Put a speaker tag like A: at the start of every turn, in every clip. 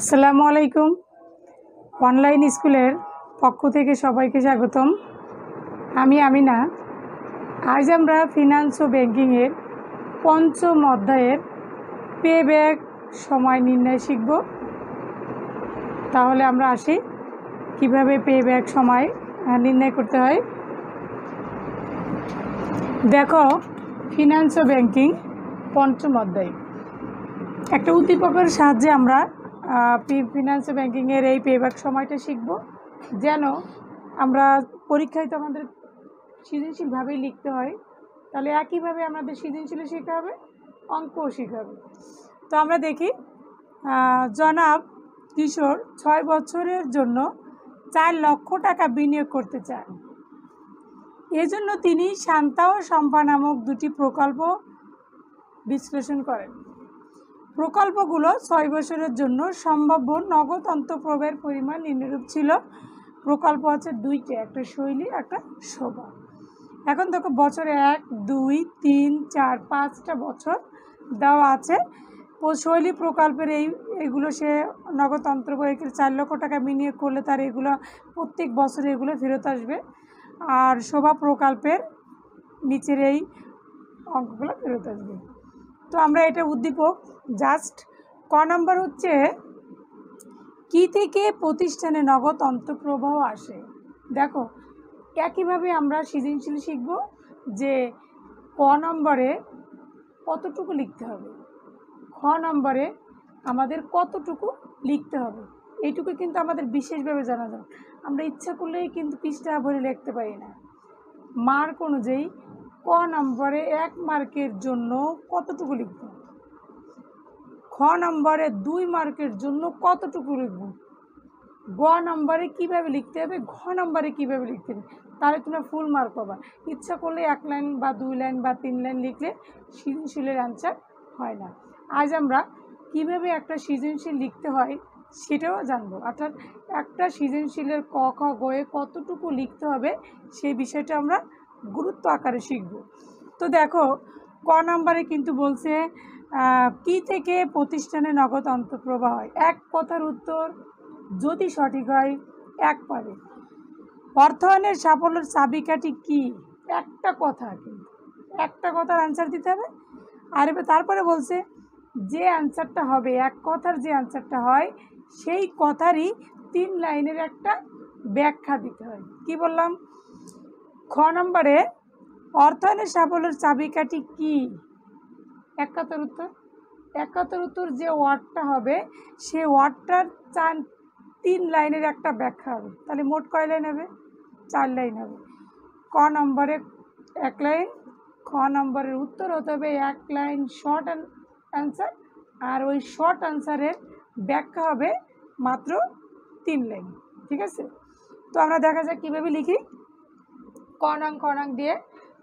A: আসসালামু আলাইকুম। অনলাইন স্কুলের পক্ষ থেকে সবাইকে স্বাগতম। আমি আমিনা। আজ আমরা ফিনান্স ও ব্যাংকিংয়ের পঞ্চম অধ্যায়ের পে ব্যাক সময় নির্ণয় শিখব। তাহলে আমরা আসি কিভাবে পে ব্যাক সময় নির্ণয় করতে হয়। দেখো, ফিনান্স ও ব্যাংকিং পঞ্চম অধ্যায়। একটা উদ্দীপকের সাহায্যে আমরা ফিনান্স ও ব্যাংকিংয়ের এই পে ব্যাক সময়টা শিখব, যেন আমরা পরীক্ষায় তো আমাদের সৃজনশীলভাবেই লিখতে হয়, তাহলে একইভাবে আমাদের সৃজনশীল শিখতে হবে, অঙ্কও শিখতে হবে। তো আমরা দেখি, জনাব কিশোর 6 বছরের জন্য 4 লক্ষ টাকা বিনিয়োগ করতে চান। এজন্য তিনি শান্তা ও শম্পা নামক দুটি প্রকল্প বিশ্লেষণ করেন। প্রকল্পগুলো 6 বছরের জন্য সম্ভাব্য নগদ অন্তঃপ্রবাহের পরিমাণ নিম্নরূপ ছিল। প্রকল্প আছে দুইটা, একটা শৈলী, একটা শোভা। এখন দেখো, বছরে 1, 2, 3, 4, 5টা বছর দেওয়া আছে। শৈলী প্রকল্পের এইগুলো সে নগদ অন্তঃপ্রবাহের 4 লক্ষ টাকা বিনিয়োগ করলে তার এগুলো প্রত্যেক বছরে এগুলো ফেরত আসবে। আর শোভা প্রকল্পের নিচের এই অঙ্কগুলো ফেরত আসবে। তো আমরা এটা উদ্দীপক জাস্ট ক নম্বর হচ্ছে, কি থেকে প্রতিষ্ঠানে নগদ অন্তঃপ্রবাহ আসে। দেখো, একইভাবে আমরা সৃজনশীল শিখব যে ক নম্বরে কতটুকু লিখতে হবে, খ নম্বরে আমাদের কতটুকু লিখতে হবে। এইটুকু কিন্তু আমাদের বিশেষভাবে জানা যায়। আমরা ইচ্ছা করলেই কিন্তু পৃষ্ঠা ভরে লিখতে পারি না। মার্ক অনুযায়ী ক নম্বরে 1 মার্কের জন্য কতটুকু লিখতে হবে, খ নম্বরে 2 মার্কের জন্য কতটুকু লিখব, গ নম্বরে কীভাবে লিখতে হবে, ঘ নম্বরে কীভাবে লিখতে হবে, তাহলে তোমরা ফুল মার্ক পাবা। ইচ্ছা করলে 1 লাইন বা 2 লাইন বা 3 লাইন লিখলে সৃজনশীলের অ্যান্সার হয় না। আজ আমরা কিভাবে একটা সৃজনশীল লিখতে হয় সেটাও জানবো, অর্থাৎ একটা সৃজনশীলের ক খ গয়ে কতটুকু লিখতে হবে সেই বিষয়টা আমরা গুরুত্ব আকারে শিখব। তো দেখো, ক নম্বরে কিন্তু বলছে কি থেকে প্রতিষ্ঠানে নগদ অন্তঃপ্রবাহ হয়। এক কথার উত্তর যদি সঠিক হয় 1 পাবে। অর্থায়নের সাফল্যের চাবিকাঠি কি, একটা কথা, কিন্তু একটা কথার অ্যান্সার দিতে হবে। আর তারপরে বলছে যে অ্যান্সারটা হবে, এক কথার যে অ্যান্সারটা হয় সেই কথারই 3 লাইনের একটা ব্যাখ্যা দিতে হয়। কি বললাম, খ নম্বরে অর্থায়নের সাফল্যের চাবিকাঠি কি, এক কথার উত্তর। এক কথার উত্তর যে ওয়ার্ডটা হবে সে ওয়ার্ডটার 3 লাইনের একটা ব্যাখ্যা হবে। তাহলে মোট কয় লাইন হবে, 4 লাইন হবে। ক নম্বরে 1 লাইন, খ নম্বরের উত্তর হতে হবে 1 লাইন শর্ট অ্যান্সার, আর ওই শর্ট অ্যান্সারের ব্যাখ্যা হবে মাত্র 3 লাইন। ঠিক আছে, তো আমরা দেখা যাক কীভাবে লিখি। ক নং দিয়ে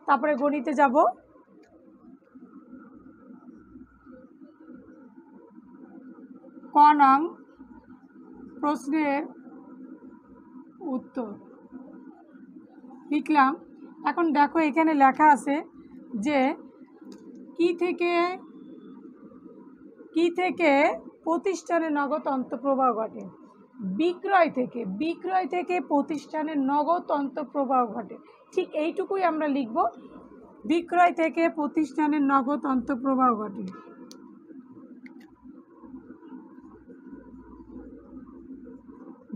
A: তারপরে গণিতে যাব। ক নং প্রশ্নের উত্তর লিখলাম। এখন দেখো, এখানে লেখা আছে যে কি থেকে প্রতিষ্ঠানে নগদ অন্তঃপ্রবাহ ঘটে। বিক্রয় থেকে প্রতিষ্ঠানের নগদ অন্তঃপ্রবাহ ঘটে। ঠিক এইটুকুই আমরা লিখব, বিক্রয় থেকে প্রতিষ্ঠানের নগদ অন্তঃপ্রবাহ ঘটে।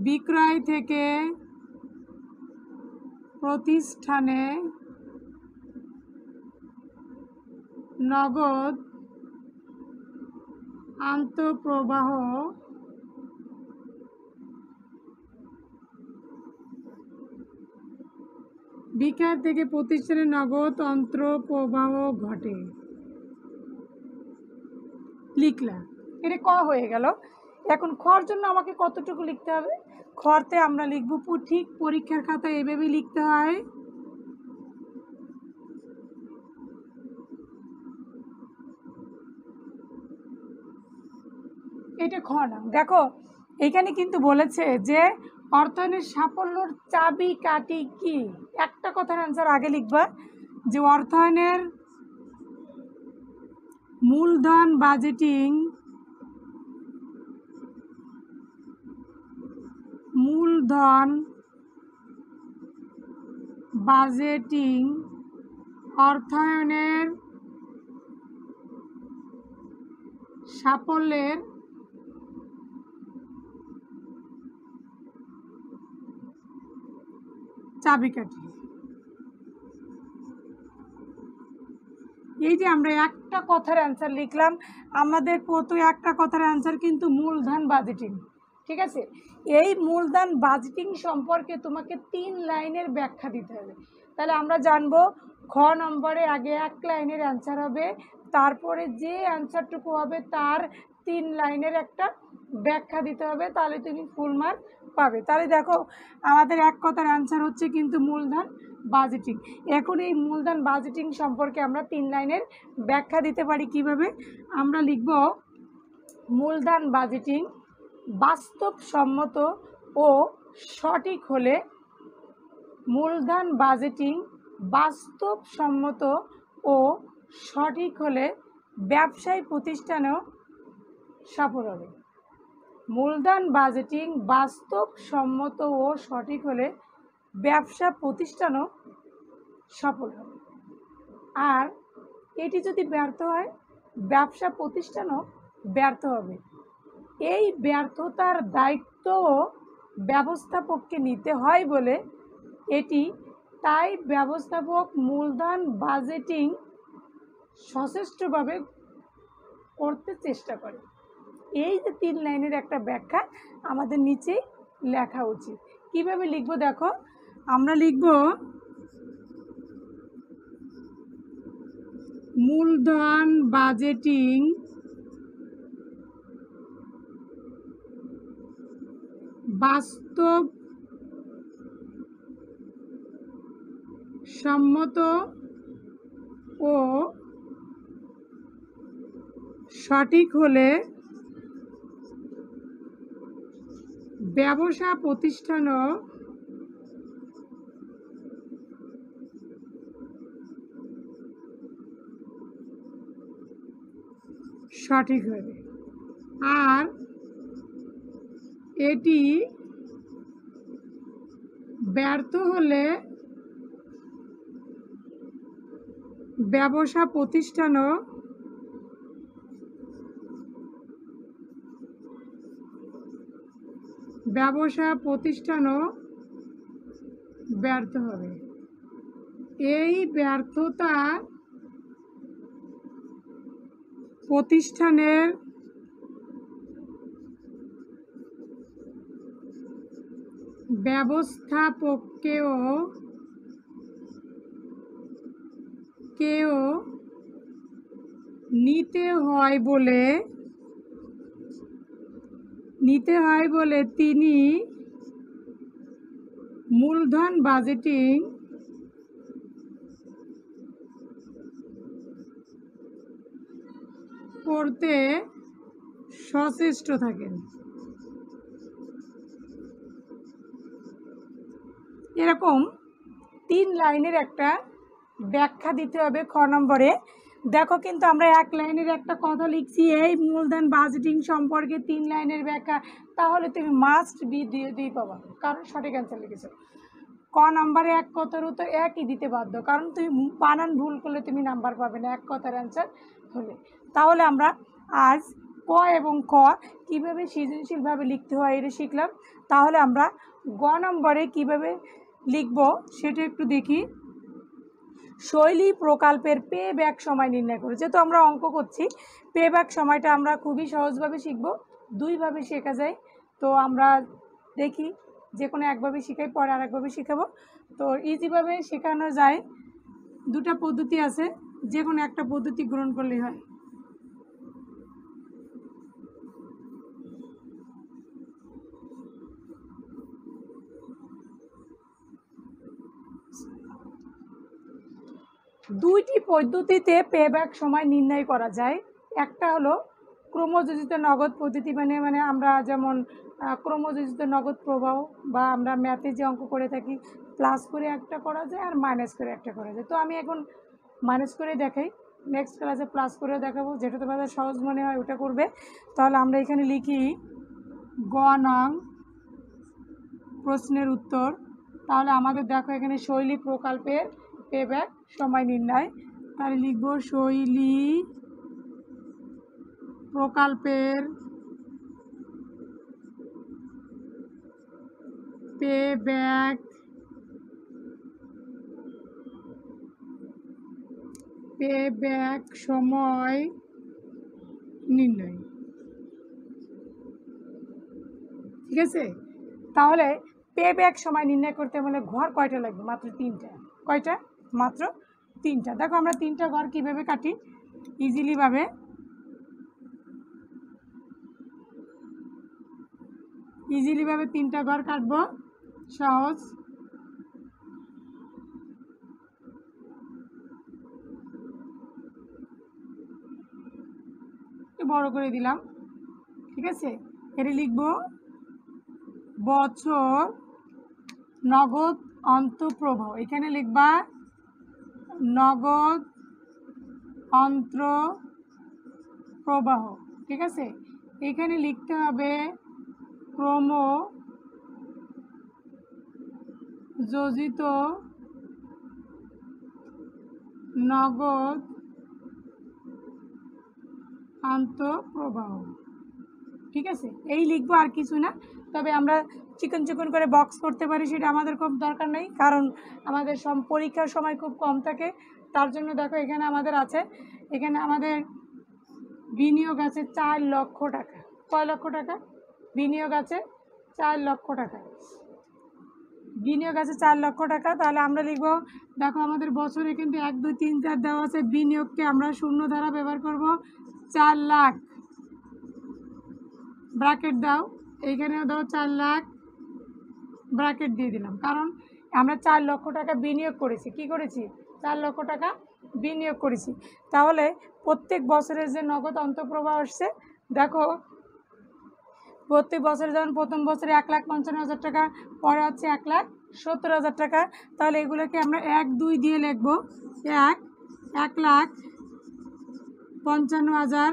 A: বিক্রয় থেকে প্রতিষ্ঠানে নগদ অন্তঃপ্রবাহ বিক্রয় থেকে প্রতিষ্ঠানে নগদ অন্তঃপ্রবাহ ঘটে লিখলাম। এটা ক হয়ে গেল। এখন খর জন্য আমাকে কতটুকু লিখতে হবে, খরতে আমরা লিখব ঠিক পরীক্ষার খাতায় এভাবেই লিখতে হয়। এটা খ না। দেখো, এখানে কিন্তু বলেছে যে অর্থায়নের সাফল্যর চাবিকাঠি কি। একটা কথার অ্যান্সার আগে লিখবা, যে অর্থায়নের মূলধন বাজেটিং মূলধন বাজেটিং অর্থায়নের সাফল্যের চাবিকাঠি। এই যে আমরা একটা কথার অ্যান্সার লিখলাম, আমাদের প্রথম একটা কথার অ্যান্সার কিন্তু মূলধন বাজেটিং। ঠিক আছে, এই মূলধন বাজেটিং সম্পর্কে তোমাকে 3 লাইনের ব্যাখ্যা দিতে হবে। তাহলে আমরা জানবো খ নম্বরে আগে 1 লাইনের অ্যান্সার হবে, তারপরে যে অ্যান্সারটুকু হবে তার 3 লাইনের একটা ব্যাখ্যা দিতে হবে, তাহলে তুমি ফুল মার্ক পাবে। তাহলে দেখো আমাদের এক কথার অ্যান্সার হচ্ছে কিন্তু মূলধন বাজেটিং। এখন এই মূলধন বাজেটিং সম্পর্কে আমরা 3 লাইনের ব্যাখ্যা দিতে পারি কিভাবে। আমরা লিখব মূলধন বাজেটিং বাস্তবসম্মত ও সঠিক হলে, মূলধন বাজেটিং বাস্তবসম্মত ও সঠিক হলে ব্যবসায়ী প্রতিষ্ঠানেও সফল হবে। মূলধন বাজেটিং বাস্তবসম্মত ও সঠিক হলে ব্যবসা প্রতিষ্ঠানও সফল হবে। আর এটি যদি ব্যর্থ হয়, ব্যবসা প্রতিষ্ঠানও ব্যর্থ হবে। এই ব্যর্থতার দায়িত্বও ব্যবস্থাপককে নিতে হয় বলে এটি, তাই ব্যবস্থাপক মূলধন বাজেটিং সচেষ্টভাবে করতে চেষ্টা করে। এই যে 3 লাইনের একটা ব্যাখ্যা আমাদের নিচেই লেখা উচিত। কিভাবে লিখব দেখো, আমরা লিখব মূলধন বাজেটিং বাস্তবসম্মত ও সঠিক হলে ব্যবসা প্রতিষ্ঠানও সঠিক হবে। আর এটি ব্যর্থ হলে ব্যবসা প্রতিষ্ঠানও ব্যর্থ হবে। এই ব্যর্থতা প্রতিষ্ঠানের ব্যবস্থাপককেও নিতে হয় বলে তিনি মূলধন বাজেটিং করতে সচেষ্ট থাকেন। এরকম 3 লাইনের একটা ব্যাখ্যা দিতে হবে খ নম্বরে। দেখো কিন্তু আমরা 1 লাইনের একটা কথা লিখছি, এই মূলধন বাজেটিং সম্পর্কে 3 লাইনের ব্যাখ্যা, তাহলে তুমি মাস্ট বি দিয়ে পাবা, কারণ সঠিক অ্যান্সার লিখেছো। ক নম্বরে 1 কথার উত্তর 1ই দিতে বাধ্য, কারণ তুমি বানান ভুল করলে তুমি নাম্বার পাবে না 1 কথার অ্যান্সার হলে। তাহলে আমরা আজ ক এবং খ কীভাবে সৃজনশীলভাবে লিখতে হয় এটা শিখলাম। তাহলে আমরা গ নম্বরে কীভাবে লিখব সেটা একটু দেখি। শৈলী প্রকল্পের পে ব্যাক সময় নির্ণয় করে, যেহেতু আমরা অঙ্ক করছি, পে ব্যাক সময়টা আমরা খুবই সহজভাবে শিখব, 2 ভাবে শেখা যায়। তো আমরা দেখি যে কোনো একভাবে শিখাই, পরে আরেকভাবে শেখাবো। তো ইজিভাবে শেখানো যায়, 2টা পদ্ধতি আছে, যে কোনো একটা পদ্ধতি গ্রহণ করলেই হয়। দুইটি পদ্ধতিতে পেব্যাক সময় নির্ণয় করা যায়। একটা হলো ক্রমযোজিত নগদ পদ্ধতি, মানে আমরা যেমন ক্রমযোজিত নগদ প্রবাহ, বা আমরা ম্যাথে যে অঙ্ক করে থাকি প্লাস করে একটা করা যায় আর মাইনাস করে একটা করা যায়। তো আমি এখন মাইনাস করে দেখাই, নেক্সট ক্লাসে প্লাস করে দেখাবো, যেটা তোমাদের সহজ মনে হয় ওটা করবে। তাহলে আমরা এখানে লিখি গ নং প্রশ্নের উত্তর। তাহলে আমাদের দেখো এখানে শৈলী প্রকল্পের পেব্যাক সময় নির্ণয়। তাহলে লিখব শৈলী প্রকল্পের পেব্যাক সময় নির্ণয়। ঠিক আছে, তাহলে পেব্যাক সময় নির্ণয় করতে হলে ঘর কয়টা লাগবে? মাত্র 3টা। কয়টা? মাত্র 3টা। দেখো আমরা 3টা ঘর কীভাবে কাটি ইজিলিভাবে। ইজিলিভাবে 3টা ঘর কাটবো, সহজ। বড় করে দিলাম। ঠিক আছে, এটা লিখব বছর নগদ অন্তঃপ্রবাহ। এখানে লিখবা নগদ অন্তঃপ্রবাহ। ঠিক আছে, এখানে লিখতে হবে ক্রমযোজিত নগদ অন্তঃপ্রবাহ। ঠিক আছে, এই লিখবো, আর কিছু না। তবে আমরা চিকন চিকন করে বক্স করতে পারি, সেটা আমাদের খুব দরকার নেই, কারণ আমাদের পরীক্ষার সময় খুব কম থাকে। তার জন্য দেখো এখানে আমাদের আছে, এখানে আমাদের বিনিয়োগ আছে 4 লক্ষ টাকা। কয় লক্ষ টাকা? বিনিয়োগ আছে 4 লক্ষ টাকা। বিনিয়োগ আছে 4 লক্ষ টাকা। তাহলে আমরা লিখব, দেখো আমাদের বছরে কিন্তু 1 2 3 4 দেওয়া আছে। বিনিয়োগকে আমরা শূন্য দ্বারা ব্যবহার করব, 4 লাখ। ব্র্যাকেট দাও, এইখানেও দাও 4 লাখ, ব্র্যাকেট দিয়ে দিলাম, কারণ আমরা 4 লক্ষ টাকা বিনিয়োগ করেছি। কি করেছি? 4 লক্ষ টাকা বিনিয়োগ করেছি। তাহলে প্রত্যেক বছরের যে নগদ অন্তঃপ্রবাহ আসছে, দেখো প্রত্যেক বছরে যেমন প্রথম বছরে 1,55,000 টাকা, পরে হচ্ছে 1,70,000 টাকা। তাহলে এগুলোকে আমরা 1 2 দিয়ে লিখব, 1,55,000,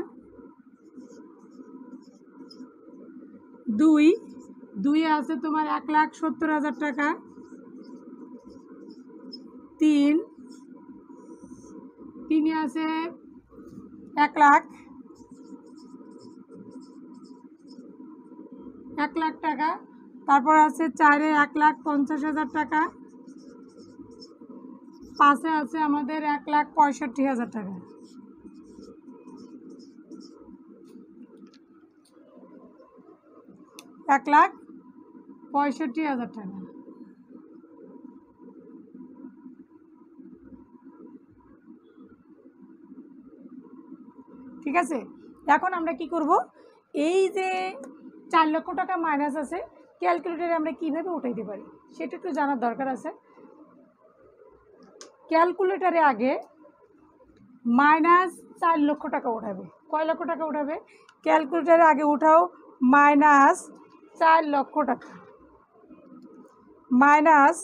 A: 2 আছে তোমার 1,70,000 টাকা, 3 আছে 1 লাখ টাকা। তারপর আছে 4 1,50,000 টাকা, 5 আছে আমাদের 1,65,000 টাকা। এক লাখ 65,000 টাকা। ঠিক আছে, এখন আমরা কি করব, এই যে 4 লক্ষ টাকা মাইনাস আছে, ক্যালকুলেটরে আমরা কিভাবে উঠাইতে পারি সেটা একটু জানার দরকার আছে। ক্যালকুলেটরে আগে মাইনাস 4 লক্ষ টাকা উঠাবে। কয় লক্ষ টাকা উঠাবে? ক্যালকুলেটরে আগে উঠাও মাইনাস 4 লক্ষ টাকা, মাইনাস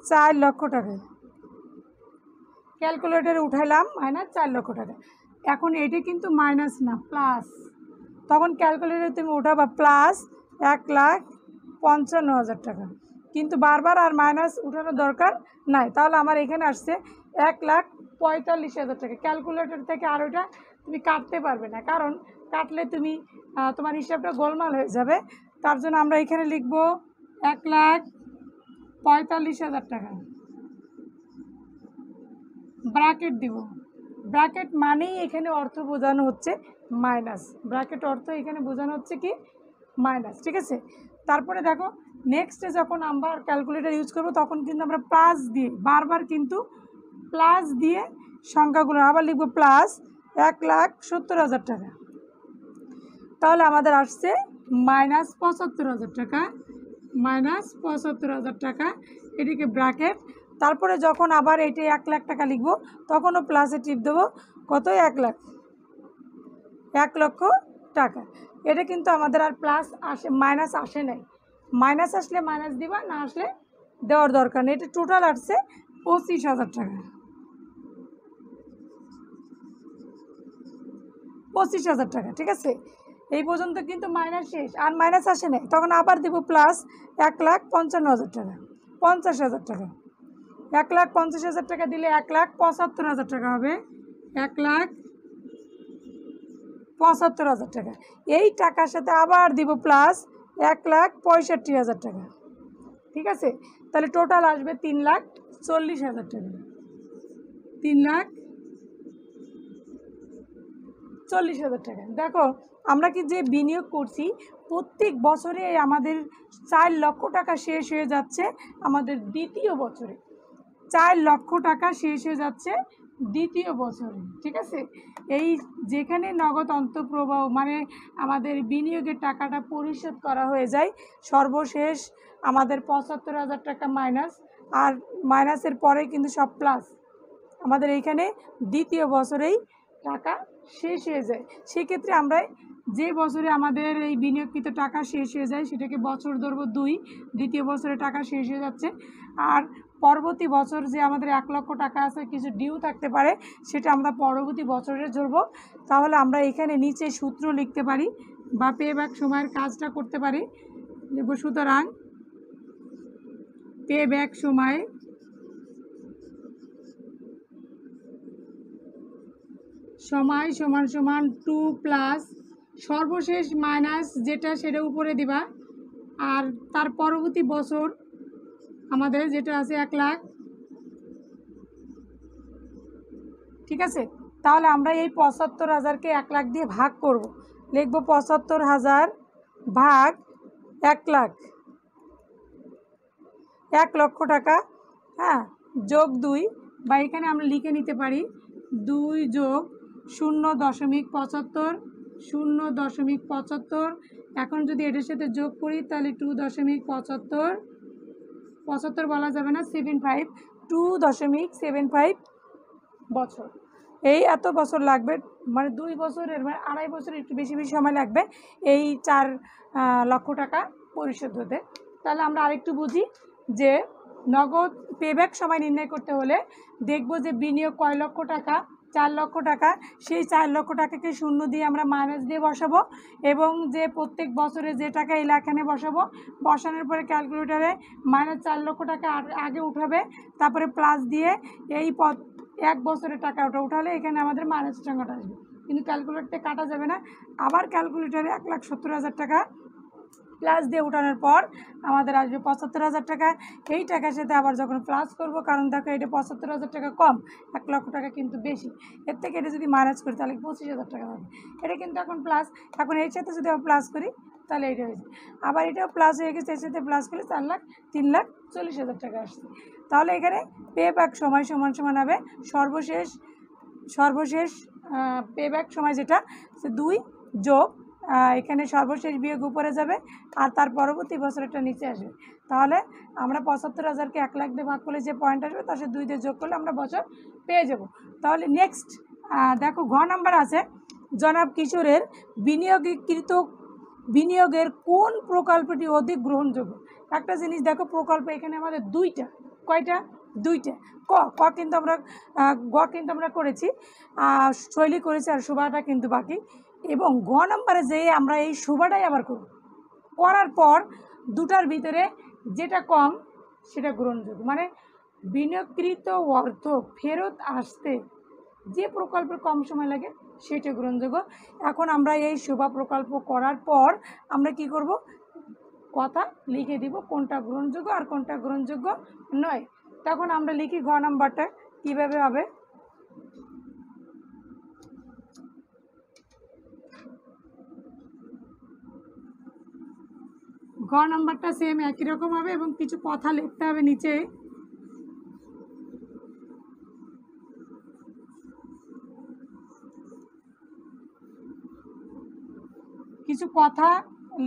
A: 4 লক্ষ টাকা। ক্যালকুলেটরে উঠাইলাম মাইনাস 4 লক্ষ টাকা। এখন এটা কিন্তু মাইনাস না, প্লাস। তখন ক্যালকুলেটরে তুমি উঠাবা প্লাস 1,55,000 টাকা। কিন্তু বারবার আর মাইনাস উঠানোর দরকার নাই। তাহলে আমার এখানে আসছে 1,45,000 টাকা। ক্যালকুলেটর থেকে আর ওইটা তুমি কাটতে পারবে না, কারণ কাটলে তুমি তোমার হিসাবটা গোলমাল হয়ে যাবে। তার জন্য আমরা এখানে লিখব 1,45,000 টাকা, ব্র্যাকেট দিব। ব্র্যাকেট মানেই এখানে অর্থ বোঝানো হচ্ছে মাইনাস। ব্র্যাকেট অর্থ এখানে বোঝানো হচ্ছে কি? মাইনাস। ঠিক আছে, তারপরে দেখো নেক্সটে যখন আমরা ক্যালকুলেটর ইউজ করব তখন কিন্তু আমরা প্লাস দিয়ে, বারবার কিন্তু প্লাস দিয়ে সংখ্যাগুলো আবার লিখব, প্লাস 1,70,000 টাকা। তাহলে আমাদের আসছে মাইনাস 75,000 টাকা, মাইনাস 75,000 টাকা। এটিকে ব্র্যাকেট। তারপরে যখন আবার এটি 1 লাখ টাকা লিখব তখনও প্লাসে টিপ দেবো, কত? 1 লাখ, 1 লক্ষ টাকা। এটা কিন্তু আমাদের আর প্লাস আসে, মাইনাস আসে নাই। মাইনাস আসলে মাইনাস দিবা, না আসলে দেওয়ার দরকার নেই। এটা টোটাল আসছে 25,000 টাকা, 25,000 টাকা। ঠিক আছে, এই পর্যন্ত কিন্তু মাইনাস শেষ, আর মাইনাস আসে নাই, তখন আবার দেব প্লাস 1,55,000 টাকা, 50,000 টাকা। 1,50,000 টাকা দিলে 1,75,000 টাকা হবে, 1,75,000 টাকা। এই টাকার সাথে আবার দিব প্লাস 1,65,000 টাকা, ঠিক আছে? তাহলে টোটাল আসবে 3,40,000 টাকা, 3,40,000 টাকা। দেখো আমরা কি যে বিনিয়োগ করছি প্রত্যেক বছরে আমাদের 4 লক্ষ টাকা শেষ হয়ে যাচ্ছে আমাদের দ্বিতীয় বছরে, 4 লক্ষ টাকা শেষ হয়ে যাচ্ছে দ্বিতীয় বছরে, ঠিক আছে? এই যেখানে নগদ অন্তঃপ্রবাহ মানে আমাদের বিনিয়োগের টাকাটা পরিশোধ করা হয়ে যায়, সর্বশেষ আমাদের 75,000 টাকা মাইনাস, আর মাইনাসের পরে কিন্তু সব প্লাস, আমাদের এইখানে দ্বিতীয় বছরেই টাকা শেষ হয়ে যায়। সেক্ষেত্রে আমরা যে বছরে আমাদের এই বিনিয়োগকৃত টাকা শেষ হয়ে যায় সেটাকে বছর ধরবো 2, দ্বিতীয় বছরে টাকা শেষ হয়ে যাচ্ছে। আর পরবর্তী বছর যে আমাদের 1 লক্ষ টাকা আছে কিছু ডিউ থাকতে পারে, সেটা আমরা পরবর্তী বছরে ধরবো। তাহলে আমরা এখানে নিচে সূত্র লিখতে পারি বা পেব্যাক সময়ের কাজটা করতে পারি। দেখব সুতরাং পেব্যাক সময় সমান সমান 2 প্লাস সর্বশেষ মাইনাস যেটা সেটা উপরে দিবা, আর তার পরবর্তী বছর আমাদের যেটা আছে 1 লাখ, ঠিক আছে? তাহলে আমরা এই 75,000কে 1 লাখ দিয়ে ভাগ করব, লিখব 75,000 ভাগ 1 লাখ, 1 লক্ষ টাকা, হ্যাঁ, যোগ 2, বা এখানে আমরা লিখে নিতে পারি 2 যোগ 0.75, 0.75। এখন যদি এটার সাথে যোগ করি তাহলে 2.75, 75 বলা যাবে না, 75, 2.75 বছর। এই এত বছর লাগবে, মানে 2 বছরের মানে 2.5 বছর একটু বেশি বেশি সময় লাগবে এই 4 লক্ষ টাকা পরিশোধ হতে। তাহলে আমরা আরেকটু বুঝি যে নগদ পেব্যাক সময় নির্ণয় করতে হলে দেখব যে বিনিয়োগ কয় লক্ষ টাকা, 4 লক্ষ টাকা। সেই 4 লক্ষ টাকাকে শূন্য দিয়ে আমরা মাইনাস দিয়ে বসাবো, এবং যে প্রত্যেক বছরে যে টাকা এই এখানে বসাবো, বসানোর পরে ক্যালকুলেটারে মাইনাস 4 লক্ষ টাকা আগে উঠাবে, তারপরে প্লাস দিয়ে এই 1 বছরের টাকা উঠালে এখানে আমাদের মাইনাস টাকাটা আসবে, কিন্তু ক্যালকুলেটরতে কাটা যাবে না। আবার ক্যালকুলেটারে 1,70,000 টাকা প্লাস দিয়ে উঠানোর পর আমাদের আসবে 75,000 টাকা। এই টাকার সাথে আবার যখন প্লাস করব, কারণ দেখো এটা 75,000 টাকা কম, 1 লক্ষ টাকা কিন্তু বেশি, এর থেকে এটা যদি মাইনাস করি তাহলে 25,000 টাকা হবে। এটা কিন্তু এখন প্লাস, এখন এর সাথে যদি আমরা প্লাস করি তাহলে এটা হয়েছে, আবার এটাও প্লাস হয়ে গেছে, এর সাথে প্লাস করলে 3,40,000 টাকা আসছে। তাহলে এখানে পেব্যাক সময় সমান হবে সর্বশেষ পেব্যাক সময় যেটা 2 যোগ এখানে সর্বশেষ বিয়োগ উপরে যাবে, আর তার পরবর্তী বছরটা নিচে আসবে। তাহলে আমরা 75,000কে 1 লাখ দিয়ে ভাগ করলে যে পয়েন্ট আসবে তার সাথে 2 দিয়ে যোগ করলে আমরা বছর পেয়ে যাব। তাহলে নেক্সট দেখো ঘ নাম্বার আছে, জনাব কিশোরের বিনিয়োগের কোন প্রকল্পটি অধিক গ্রহণযোগ্য। একটা জিনিস দেখো, প্রকল্প এখানে আমাদের 2টা, কয়টা? 2টা। ক কিন্তু আমরা কিন্তু আমরা করেছি, শৈলী করেছি, আর শোভাটা কিন্তু বাকি। এবং ঘ নাম্বারে যে আমরা এই শোভাটাই আবার করব, করার পর দুটার ভিতরে যেটা কম সেটা গ্রহণযোগ্য, মানে বিনিয়োগকৃত অর্থ ফেরত আসতে যে প্রকল্পের কম সময় লাগে সেটা গ্রহণযোগ্য। এখন আমরা এই শোভা প্রকল্প করার পর আমরা কি করব, কথা লিখে দিব কোনটা গ্রহণযোগ্য আর কোনটা গ্রহণযোগ্য নয়। তখন আমরা লিখি ঘ নাম্বারটা কীভাবে হবে। ঘ নাম্বারটা সেম একই রকম হবে এবং কিছু কথা লিখতে হবে নিচে। কিছু কথা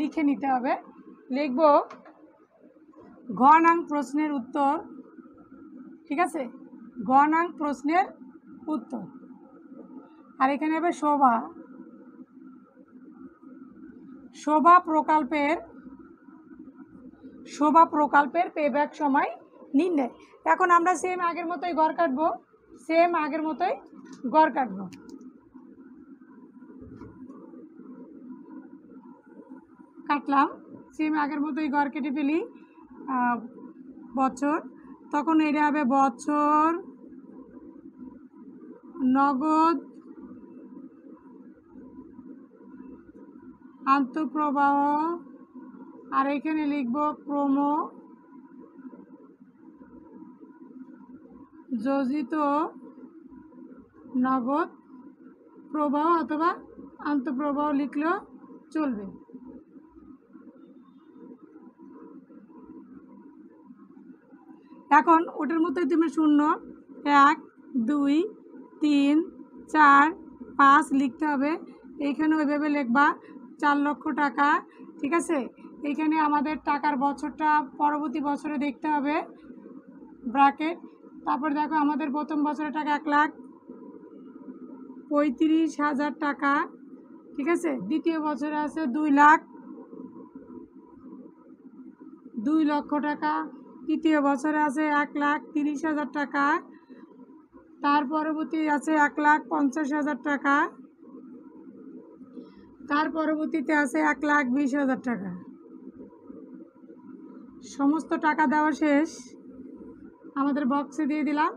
A: লিখে নিতে হবে, লিখব ঘ নং প্রশ্নের উত্তর, ঠিক আছে? ঘ নং প্রশ্নের উত্তর, আর এখানে হবে শোভা প্রকল্পের পেব্যাক সময় নির্ণয়। এখন আমরা সেম আগের মতোই ঘর কাটবো, কাটলাম, সেম আগের মতোই ঘর কেটে ফেলি বছর, তখন এটা হবে বছর নগদ আন্তঃপ্রবাহ, আর এখানে লিখব ক্রম যোজিত নগদ প্রবাহ অথবা আন্তঃপ্রবাহ লিখলেও চলবে। এখন ওটার মধ্যে তুমি 0, 1, 2, 3, 4, 5 লিখতে হবে। এইখানে ওইভাবে লিখবা 4 লক্ষ টাকা, ঠিক আছে। এইখানে আমাদের টাকার বছরটা পরবর্তী বছরে দেখতে হবে ব্র্যাকেট। তারপর দেখো আমাদের প্রথম বছরের টাকা 1,35,000 টাকা, ঠিক আছে। দ্বিতীয় বছরে আছে 2 লক্ষ টাকা, তৃতীয় বছরে আছে 1,30,000 টাকা, তার পরবর্তী আছে 1,50,000 টাকা, তার পরবর্তীতে আছে 1,20,000 টাকা। সমস্ত টাকা দেওয়া শেষ, আমাদের বক্সে দিয়ে দিলাম।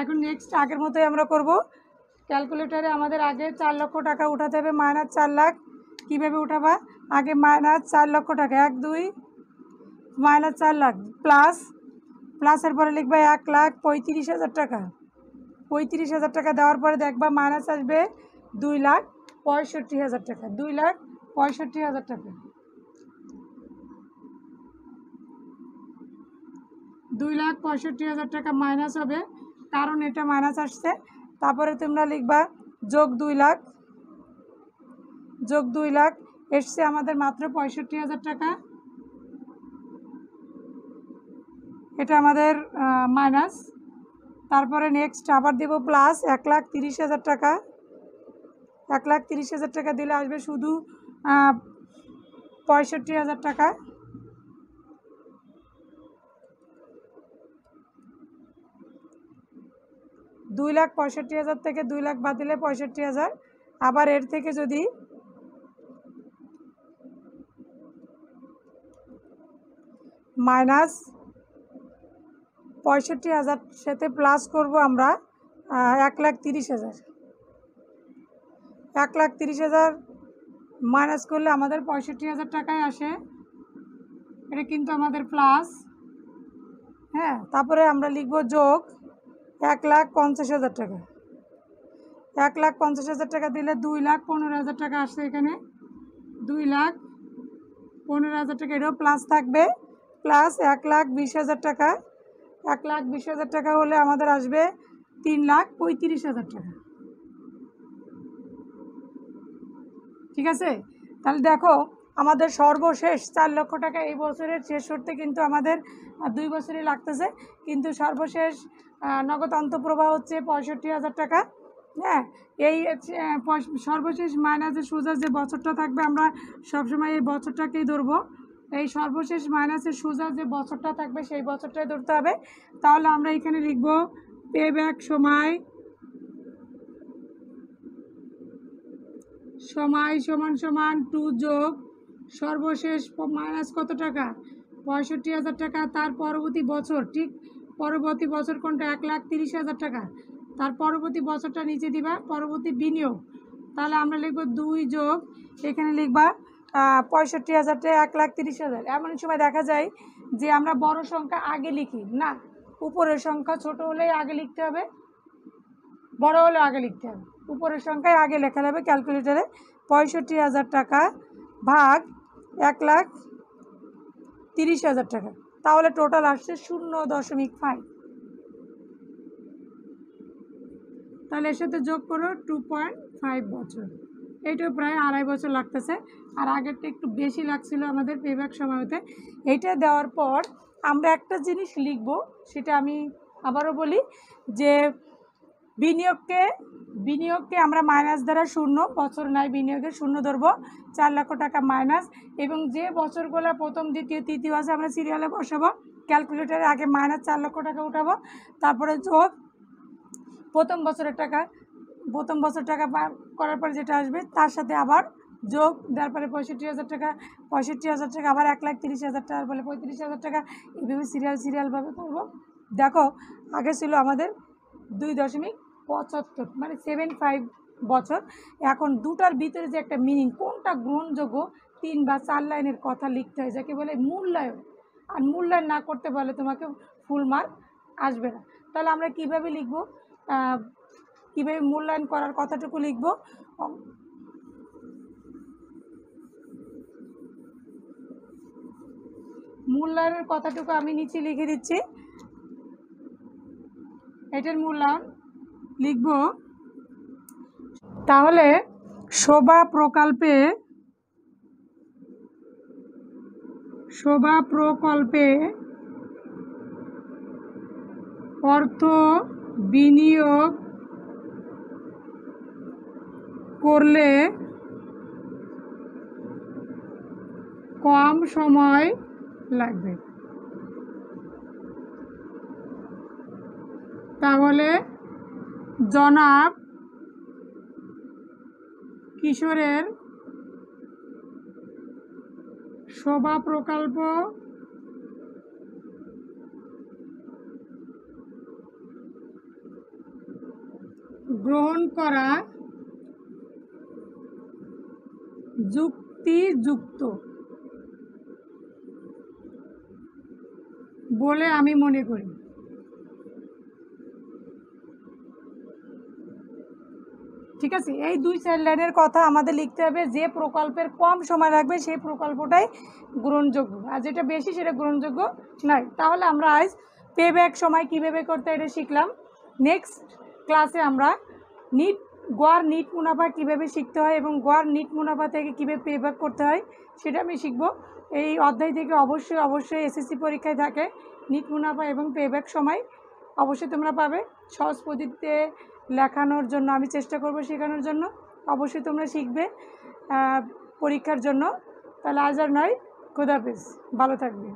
A: এখন নেক্সট আগের মতোই আমরা করব। ক্যালকুলেটারে আমাদের আগে 4 লক্ষ টাকা উঠাতে হবে, -4 লাখ। কীভাবে উঠাবা? আগে -4 লক্ষ টাকা, 1, 2 -4 লাখ, প্লাসের পরে লিখবা 1,35,000 টাকা। 35,000 টাকা দেওয়ার পরে দেখবা মাইনাস আসবে 2,65,000 টাকা। 2,65,000 টাকা, 2,65,000 টাকা মাইনাস হবে, কারণ এটা মাইনাস আসছে। তারপরে তোমরা লিখবা যোগ 2 লাখ, যোগ 2 লাখ এসছে আমাদের মাত্র 65,000 টাকা। এটা আমাদের মাইনাস। তারপরে নেক্সট আবার দেব প্লাস 1,30,000 টাকা। 1,30,000 টাকা দিলে আসবে শুধু 65,000 টাকা। $2,65,000 থেকে 2 লাখ বাদ দিলে 65,000। আবার এর থেকে যদি মাইনাস 65,000 সাথে প্লাস করব আমরা 1,30,000। 1,30,000 মাইনাস করলে আমাদের 65,000 টাকায় আসে, এটা কিন্তু আমাদের প্লাস। হ্যাঁ, তারপরে আমরা লিখব যোগ 1,50,000 টাকা। 1,50,000 টাকা দিলে 2,15,000 টাকা আসছে এখানে। 2,15,000 টাকা, এটাও প্লাস থাকবে, প্লাস 1,20,000 টাকা। 1,20,000 টাকা হলে আমাদের আসবে 3,35,000 টাকা, ঠিক আছে। তাহলে দেখো আমাদের সর্বশেষ 4 লক্ষ টাকা এই বছরের শেষ করতে কিন্তু আমাদের 2 বছরই লাগতেছে, কিন্তু সর্বশেষ নগদ অন্তঃপ্রবাহ হচ্ছে 65,000 টাকা। হ্যাঁ, এই সর্বশেষ মাইনাসের সোজা যে বছরটা থাকবে আমরা সবসময় এই বছরটাকেই ধরবো। এই সর্বশেষ মাইনাসের সোজা যে বছরটা থাকবে সেই বছরটাই ধরতে হবে। তাহলে আমরা এখানে লিখব পে ব্যাক সময় সমান 2 যোগ সর্বশেষ মাইনাস কত টাকা? 65,000 টাকা। তার পরবর্তী বছর, ঠিক পরবর্তী বছর কোনটা? 1,30,000 টাকা। তার পরবর্তী বছরটা নিচে দিবা পরবর্তী বিনিয়োগ। তাহলে আমরা লিখব 2 যোগ, এখানে লিখবা 65,000 টাকা 1,30,000। এমন সময় দেখা যায় যে আমরা বড় সংখ্যা আগে লিখি না, উপরের সংখ্যা ছোট হলেই আগে লিখতে হবে, বড় হলে আগে লিখতে হবে। উপরের সংখ্যায় আগে লেখা যাবে ক্যালকুলেটারে 65,000 টাকা ভাগ 1,30,000 টাকা। তাহলে টোটাল আসছে 0.5। তাহলে এর সাথে যোগ করো 2.5 বছর। এইটাও প্রায় 2.5 বছর লাগতেছে, আর আগেরটা একটু বেশি লাগছিল আমাদের পেব্যাক সময়তে। এইটা দেওয়ার পর আমরা একটা জিনিস লিখব, সেটা আমি আবারও বলি যে বিনিয়োগকে আমরা মাইনাস দ্বারা 0, বছর নাই বিনিয়োগের 0 ধরবো, 4 লক্ষ টাকা মাইনাস। এবং যে বছরগুলো প্রথম দ্বিতীয় তৃতীয় আছে আমরা সিরিয়ালে বসাবো, ক্যালকুলেটারে আগে -4 লক্ষ টাকা উঠাবো, তারপরে যোগ প্রথম বছর টাকা করার পর যেটা আসবে তার সাথে আবার যোগ, তারপরে 65,000 টাকা, 65,000 টাকা, আবার 1,30,000 টাকা, বলে 35,000 টাকা, এইভাবে সিরিয়ালভাবে করবো। দেখো আগে ছিল আমাদের 2.75 মানে 75 বছর। এখন দুটার ভিতরে যে একটা মিনিং, কোনটা গ্রহণযোগ্য, 3 বা 4 লাইনের কথা লিখতে হয়, যাকে বলে মূল্যায়ন। আর মূল্যায়ন না করতে পারলে তোমাকে ফুল মার্ক আসবে না। তাহলে আমরা কিভাবে লিখব, কীভাবে মূল্যায়ন করার কথাটুকু লিখব। মূল্যায়নের কথাটুকু আমি নিচে লিখে দিচ্ছি। এটার মূল্যায়ন লিখব। তাহলে শোভা প্রকল্পে অর্থ বিনিয়োগ করলে কম সময় লাগবে। তাহলে জনাব কিশোরের শোভা প্রকল্প গ্রহণ করা যুক্তিযুক্ত বলে আমি মনে করি। ঠিক আছে, এই 2-4 লাইনের কথা আমাদের লিখতে হবে। যে প্রকল্পের কম সময় লাগবে সেই প্রকল্পটাই গ্রহণযোগ্য, আর যেটা বেশি সেটা গ্রহণযোগ্য নয়। তাহলে আমরা আজ পেব্যাক সময় কীভাবে করতে এটা শিখলাম। নেক্সট ক্লাসে আমরা গড় নিট মুনাফা কীভাবে শিখতে হয় এবং গড় নিট মুনাফা থেকে কীভাবে পেব্যাক করতে হয় সেটা আমি শিখব। এই অধ্যায় থেকে অবশ্যই এসএসসি পরীক্ষায় থাকে নিট মুনাফা এবং পেব্যাক সময় অবশ্যই তোমরা পাবে। সহজ পদ্ধতিতে লেখানোর জন্য আমি চেষ্টা করব, শেখানোর জন্য। অবশ্যই তোমরা শিখবে পরীক্ষার জন্য। তাহলে আজ আর নয়, খোদাহাফেজ, ভালো থাকবে।